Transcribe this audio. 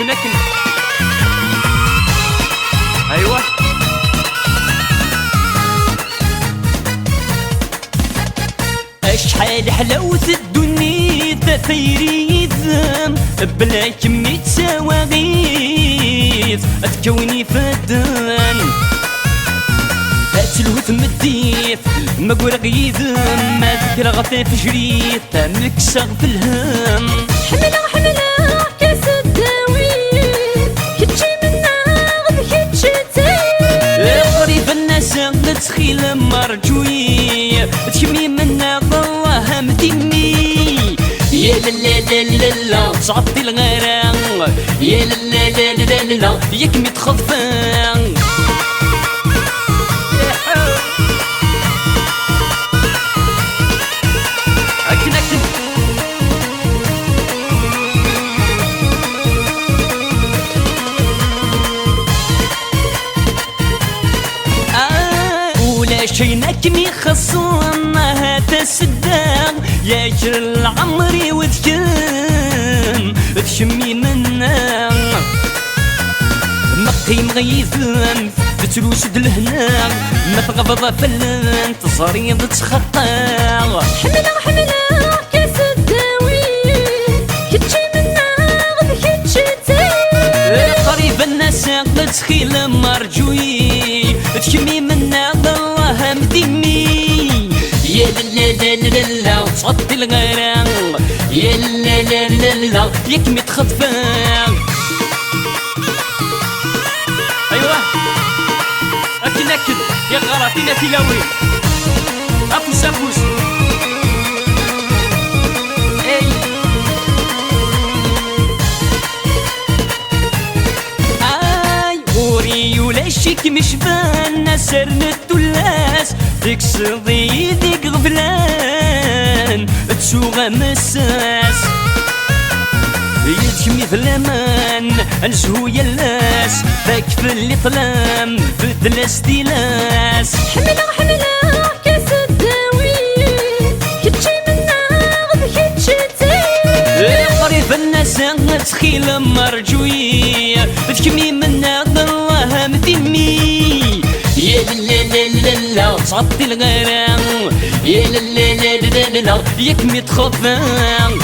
تنكن. ايوه اشحال حلاوة الدنيا تثيري ذم بلا كمية سواغيث تكوني فدان تلوث مديث ما قول غيذم ما ذكر غفاف جريت مكسر في الهم. حملة حملة كاس الدواوين كتشي منا كتشي تاير قريب الناس تسخيل مرجوي تشمي منا الله مديني. يا لا لا لا لا لا تعطي الغرام يا لا لا لا لا لا ياك متخفان. شيناك مي خصونا هاتا سدام يا جر العمري وذكم تشمي منا مقي مغيثم تتلوس دلهنا ما تغضض فلان تصريض تخطى. حملة حملة كاس الدواوين كتشي منا كتشي تاير قريب الناس تسخيل مرجوي تشمي منا الله مديني. يا لا لا لا لا تعطي الغرام يا لا لا لا لا ياك متخطفان. ايوه اكل نكد يا غراطينا تلاوي افوس افوس. شيك مشبان سرن التلاس ديك صدي ديك غفلان تسوغ مساس يتشمي في الامان نزهو يلاس ذاك في اللي طلام في دلاس ديلاس. حملة حملة كاس الدواوين كتشي منا كتشي تاير قريب الناس تخيل مرجوي تشمي منا الله مديني. يا لا لا لا لا تعطي الغرام يا لا لا لا لا ياك متخفان.